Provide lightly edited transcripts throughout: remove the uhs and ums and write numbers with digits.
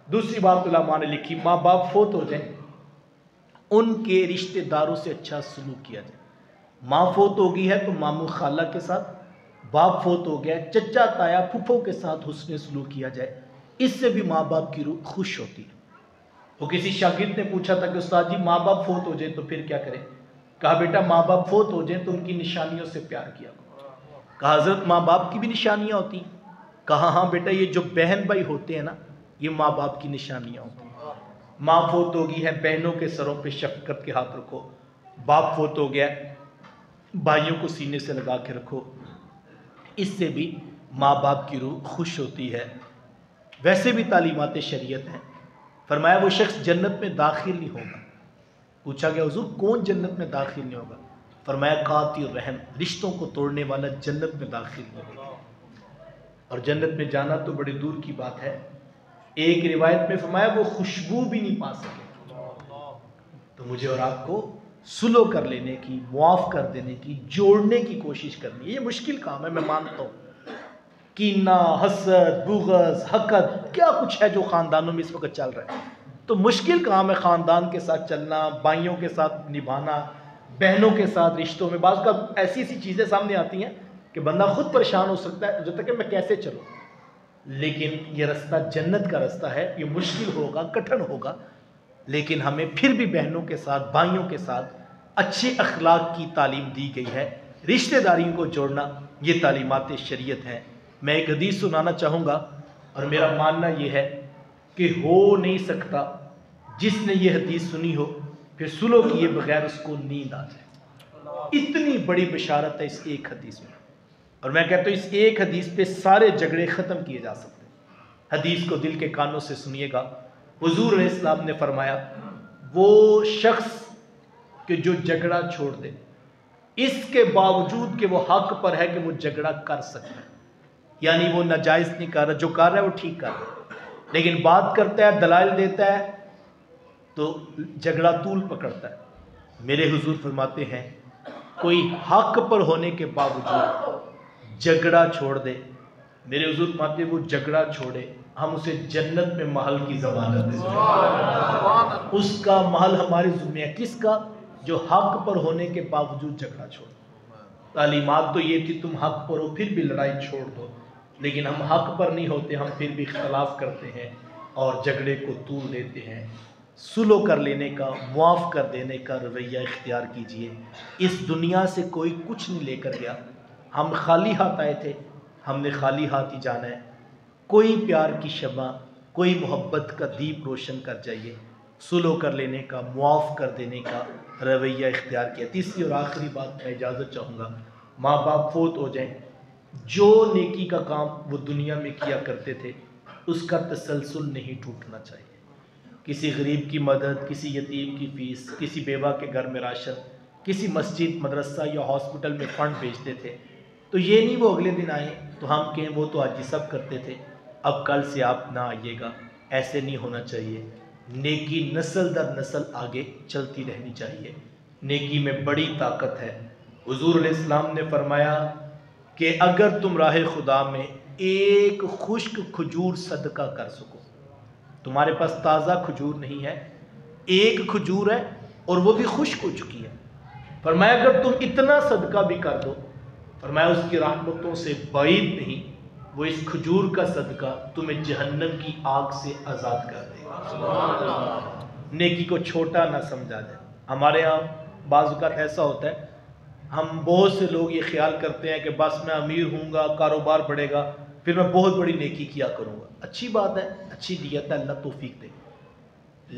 دوسری بات علماء نے لکھی، ماں باپ فوت ہو جائیں ان کے رشتہ داروں سے اچھا سلوک کیا جائے۔ ماں فوت ہو گئی ہے تو ماموں خالہ کے ساتھ، باپ فوت ہو گیا چچا تایا پھپھو کے ساتھ حسن سلوک کیا جائے، اس سے بھی ماں باپ کی روح خوش ہوتی ہے۔ وہ کسی شاگرد نے پوچھا تھا کہ استاد جی ماں باپ فوت ہو جائے تو پھر کیا کریں؟ کہا بیٹا ماں باپ فوت ہو جائیں تو ان کی نشانیوں سے پیار کیا کرو۔ کہا حضرت ماں باپ کی بھی نشانیاں ہوتی ہیں؟ کہا ہاں بیٹا، یہ جو بہن بھائی ہوتے ہیں نا، یہ ماں باپ کی نشانیاں ہوتی ہیں۔ ماں فوت ہو گئی ہے، بہنوں کے سروں پہ شفقت کے ہاتھ رکھو۔ باپ فوت ہو گیا، بھائیوں کو سینے سے لگا کے رکھو، اس سے بھی ماں باپ کی روح خوش ہوتی ہے۔ ویسے بھی تعلیمات شریعت ہیں۔ فرمایا وہ شخص جنت میں داخل نہیں ہوگا۔ پوچھا گیا حضور کون جنت میں داخل نہیں ہوگا؟ فرمایا قاطع الرحم، رشتوں کو توڑنے والا جنت میں داخل نہیں ہوگا۔ اور جنت میں جانا تو بڑی دور کی بات ہے، ایک روایت میں فرمایا وہ خوشبو بھی نہیں پا سکے۔ تو مجھے اور آپ کو سلو کر لینے کی، معاف کر دینے کی، جوڑنے کی کوشش کرنی ہے۔ یہ مشکل کام ہے، میں مانتا ہوں۔ کینہ، حسد، بغض، حقد، کیا کچھ ہے جو خاندانوں میں اس وقت چل رہا ہے، تو مشکل کام ہے خاندان کے ساتھ چلنا، بھائیوں کے ساتھ نبھانا، بہنوں کے ساتھ رشتوں میں۔ بعض کا ایسی ایسی چیزیں سامنے آتی ہیں کہ بندہ خود پریشان ہو سکتا ہے جو تک کہ میں کیسے چلوں۔ لیکن یہ رستہ جنت کا رستہ ہے، یہ مشکل ہوگا، کٹھن ہوگا، لیکن ہمیں پھر بھی بہنوں کے ساتھ، بھائیوں کے ساتھ اچھے اخلاق کی تعلیم دی گئی ہے۔ رشتہ داریوں کو جوڑنا یہ تعلیمات شریعت ہیں۔ میں ایک حدیث سنانا چاہوں گا، اور میرا ماننا یہ ہے کہ ہو نہیں سکتا جس نے یہ حدیث سنی ہو پھر سلو کیے بغیر اس کو نیند آ جائے۔ اتنی بڑی بشارت ہے اس ایک حدیث میں، اور میں کہتا ہوں اس ایک حدیث پہ سارے جھگڑے ختم کیے جا سکتے ہیں۔ حدیث کو دل کے کانوں سے سنیے گا۔ حضور علیہ السلام نے فرمایا وہ شخص کہ جو جھگڑا چھوڑ دے اس کے باوجود کہ وہ حق پر ہے کہ وہ جھگڑا کر سکتا ہے، یعنی وہ ناجائز نہیں کر رہا، جو کر رہا ہے وہ ٹھیک کر رہا ہے، لیکن بات کرتا ہے، دلائل دیتا ہے تو جھگڑا طول پکڑتا ہے۔ میرے حضور فرماتے ہیں کوئی حق پر ہونے کے باوجود جھگڑا چھوڑ دے، میرے حضور فرماتے ہیں وہ جھگڑا چھوڑے، ہم اسے جنت میں محل کی ضمانت دیتے ہیں۔ اس کا محل ہمارے ذمہ ہے، کس کا؟ جو حق پر ہونے کے باوجود جھگڑا چھوڑ۔ تعلیمات تو یہ تھی تم حق پر ہو پھر بھی لڑائی چھوڑ دو، لیکن ہم حق پر نہیں ہوتے، ہم پھر بھی اختلاف کرتے ہیں اور جھگڑے کو طول دیتے ہیں۔ سلو کر لینے کا، معاف کر دینے کا رویہ اختیار کیجئے۔ اس دنیا سے کوئی کچھ نہیں لے کر گیا، ہم خالی ہاتھ آئے تھے، ہم نے خالی ہاتھ ہی جانا ہے۔ کوئی پیار کی شمع، کوئی محبت کا دیپ روشن کر جائیے، سلو کر لینے کا، معاف کر دینے کا رویہ اختیار کیا۔ تیسری اور آخری بات میں اجازت چاہوں گا، ماں باپ فوت ہو جائیں، جو نیکی کا کام وہ دنیا میں کیا کرتے تھے اس کا تسلسل نہیں ٹوٹنا چاہیے۔ کسی غریب کی مدد، کسی یتیم کی فیس، کسی بیوہ کے گھر میں راشن، کسی مسجد، مدرسہ یا ہاسپٹل میں فنڈ بھیجتے تھے تو یہ نہیں وہ اگلے دن آئیں تو ہم کہیں وہ تو آج ہی سب کرتے تھے، اب کل سے آپ نہ آئیے گا، ایسے نہیں ہونا چاہیے۔ نیکی نسل در نسل آگے چلتی رہنی چاہیے، نیکی میں بڑی طاقت ہے۔ حضور علیہ السلام نے فرمایا کہ اگر تم راہ خدا میں ایک خشک کھجور صدقہ کر سکو، تمہارے پاس تازہ کھجور نہیں ہے، ایک کھجور ہے اور وہ بھی خشک ہو چکی ہے، فرمایا اگر تم اتنا صدقہ بھی کر دو، فرمایا اس کی رحمتوں سے بعید نہیں، وہ اس کھجور کا صدقہ تمہیں جہنم کی آگ سے آزاد کر دے گا۔ نیکی کو چھوٹا نہ سمجھا جائے۔ ہمارے ہاں بعض اوقات ایسا ہوتا ہے، ہم بہت سے لوگ یہ خیال کرتے ہیں کہ بس میں امیر ہوں گا، کاروبار بڑھے گا، پھر میں بہت بڑی نیکی کیا کروں گا۔ اچھی بات ہے، اچھی نیت ہے، اللہ توفیق دے،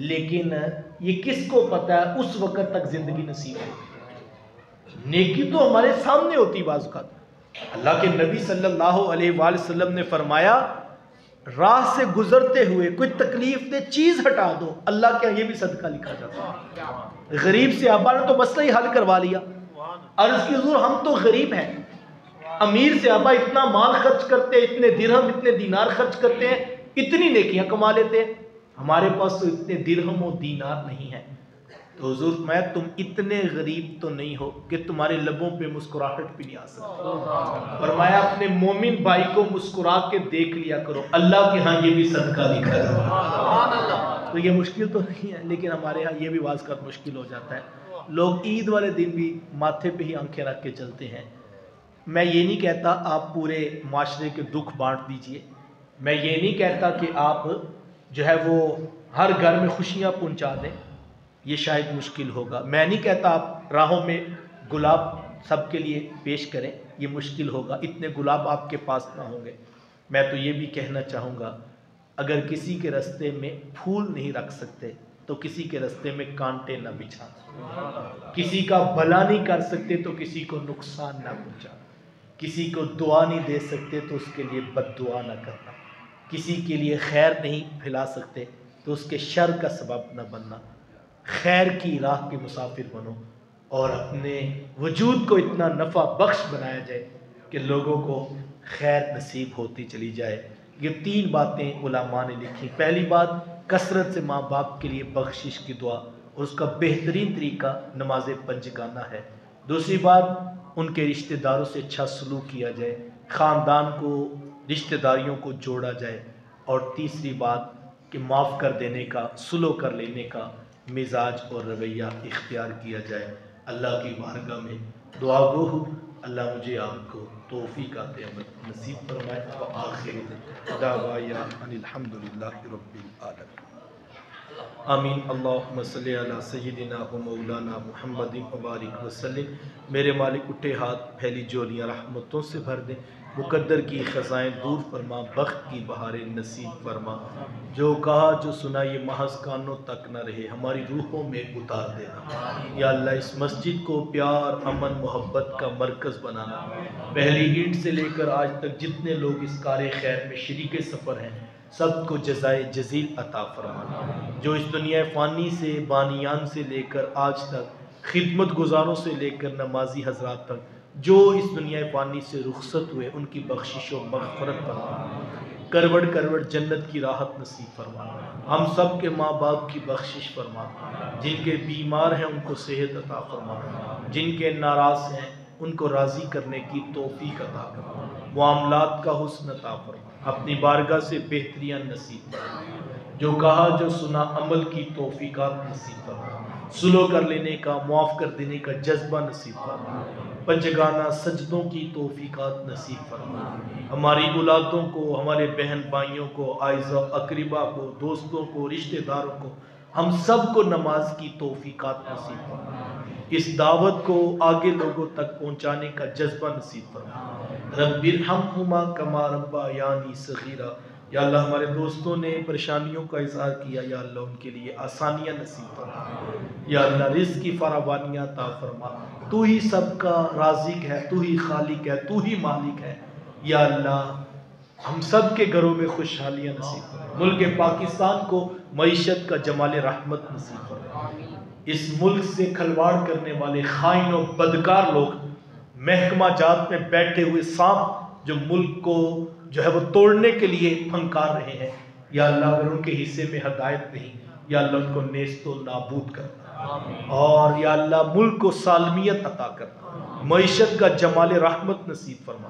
لیکن یہ کس کو پتہ ہے اس وقت تک زندگی نصیب ہوگی۔ نیکی تو ہمارے سامنے ہوتی بعض اوقات۔ اللہ کے نبی صلی اللہ علیہ وآلہ وسلم نے فرمایا راہ سے گزرتے ہوئے کوئی تکلیف دہ چیز ہٹا دو، اللہ کے یہ بھی صدقہ لکھا جاتا ہے۔ غریب سے صحابہ نے تو مسئلہ ہی حل کروا لیا۔ عرض کی حضور ہم تو غریب ہیں، امیر صحابہ اتنا مال خرچ کرتے ہیں، اتنے درہم اتنے دینار خرچ کرتے ہیں، اتنی نیکیاں کما لیتے ہیں، ہمارے پاس تو اتنے درہم و دینار نہیں ہیں۔ تو حضور میں تم اتنے غریب تو نہیں ہو کہ تمہارے لبوں پہ مسکراہٹ بھی نہیں آ سکتی، فرمایا اپنے مومن بھائی کو مسکرا کے دیکھ لیا کرو، اللہ کے ہاں یہ بھی صدقہ لکھا جائے۔ تو یہ مشکل تو نہیں ہے، لیکن ہمارے ہاں یہ بھی بعض کا مشکل ہو جاتا ہے۔ لوگ عید والے دن بھی ماتھے پہ ہی آنکھیں رکھ کے چلتے ہیں۔ میں یہ نہیں کہتا آپ پورے معاشرے کے دکھ بانٹ دیجئے، میں یہ نہیں کہتا کہ آپ جو ہے وہ ہر گھر میں خوشیاں پہنچا دیں، یہ شاید مشکل ہوگا۔ میں نہیں کہتا آپ راہوں میں گلاب سب کے لیے پیش کریں، یہ مشکل ہوگا، اتنے گلاب آپ کے پاس نہ ہوں گے۔ میں تو یہ بھی کہنا چاہوں گا اگر کسی کے راستے میں پھول نہیں رکھ سکتے تو کسی کے راستے میں کانٹے نہ بچھا، کسی کا بھلا نہیں کر سکتے تو کسی کو نقصان نہ پہنچا، کسی کو دعا نہیں دے سکتے تو اس کے لیے بد دعا نہ کرنا، کسی کے لیے خیر نہیں پھیلا سکتے تو اس کے شر کا سبب نہ بننا، خیر کی راہ کے مسافر بنو اور اپنے وجود کو اتنا نفع بخش بنایا جائے کہ لوگوں کو خیر نصیب ہوتی چلی جائے۔ یہ 3 باتیں علماء نے لکھی۔ پہلی بات کثرت سے ماں باپ کے لیے بخشش کی دعا، اور اس کا بہترین طریقہ نماز پنجگانہ ہے۔ دوسری بات ان کے رشتہ داروں سے اچھا سلوک کیا جائے، خاندان کو رشتہ داریوں کو جوڑا جائے، اور تیسری بات کہ معاف کر دینے کا، صلح کر لینے کا مزاج اور رویہ اختیار کیا جائے۔ اللہ کی بارگاہ میں دعا گو ہوں اللہ مجھے آپ کو توفیقات عمل نصیب فرمائے۔ وآخر دعوانا ان الحمدللہ رب العالمین۔ آمین۔ اللہم صلی علی سیدنا و مولانا محمد وبارک وسلم۔ میرے مالک اٹھے ہاتھ پھیلی جولیاں رحمتوں سے بھر دیں، مقدر کی خزائیں دور فرما، بخت کی بہاریں نصیب فرما، جو کہا جو سنا یہ محض کانوں تک نہ رہے، ہماری روحوں میں اتار دینا۔ یا اللہ اس مسجد کو پیار، امن، محبت کا مرکز بنانا، پہلی اینٹ سے لے کر آج تک جتنے لوگ اس کار خیر میں شریک سفر ہیں سب کو جزائے جزیل عطا فرمانا۔ جو اس دنیا فانی سے بانیان سے لے کر آج تک خدمت گزاروں سے لے کر نمازی حضرات تک جو اس دنیا فانی سے رخصت ہوئے ان کی بخشش و مغفرت فرما، کروڑ کروڑ جنت کی راحت نصیب فرما، ہم سب کے ماں باپ کی بخشش فرما، جن کے بیمار ہیں ان کو صحت عطا فرما، جن کے ناراض ہیں ان کو راضی کرنے کی توفیق عطا فرما، معاملات کا حسن عطا فرما، اپنی بارگاہ سے بہتریاں نصیب فرما، جو کہا جو سنا عمل کی توفیقات نصیب فرما، صلح کر لینے کا، معاف کر دینے کا جذبہ نصیب فرما، پنجگانہ سجدوں کی توفیقات نصیب فرما، ہماری اولادوں کو، ہمارے بہن بھائیوں کو، اعزاء اقربا کو، دوستوں کو، رشتہ داروں کو، ہم سب کو نماز کی توفیقات نصیب فرما، اس دعوت کو آگے لوگوں تک پہنچانے کا جذبہ نصیب فرما۔ رب ارحمہما کما ربیانی صغیرا، یا اللہ ہمارے دوستوں نے پریشانیوں کا اظہار کیا، یا اللہ ان کے لیے آسانیاں نصیب فرما، یا اللہ رزق کی فراوانیاں عطا فرما، تو ہی سب کا رازق ہے، تو ہی خالق ہے، تو ہی مالک ہے، یا اللہ ہم سب کے گھروں میں خوشحالیاں نصیب فرما، ملک پاکستان کو معیشت کا جمال رحمت نصیب فرما، اس ملک سے کھلواڑ کرنے والے خائن و بدکار لوگ، محکمہ جات میں بیٹھے ہوئے سانپ جو ملک کو جو ہے وہ توڑنے کے لیے پھنکار رہے ہیں، یا اللہ اگر ان کے حصے میں ہدایت نہیں، یا اللہ ان کو نیست و نابود کرنا، اور یا اللہ ملک کو سالمیت عطا کرنا، معیشت کا جمال رحمت نصیب فرما،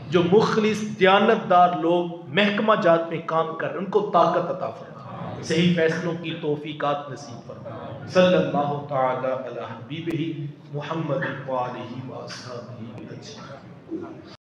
جو مخلص دیانتدار لوگ محکمہ جات میں کام کر رہے ہیں ان کو طاقت عطا فرما، صحیح فیصلوں کی توفیقات نصیب فرما، صلی اللہ تعالی علی حبیبہ محمد وآلہ وآصحابہ اجمعین۔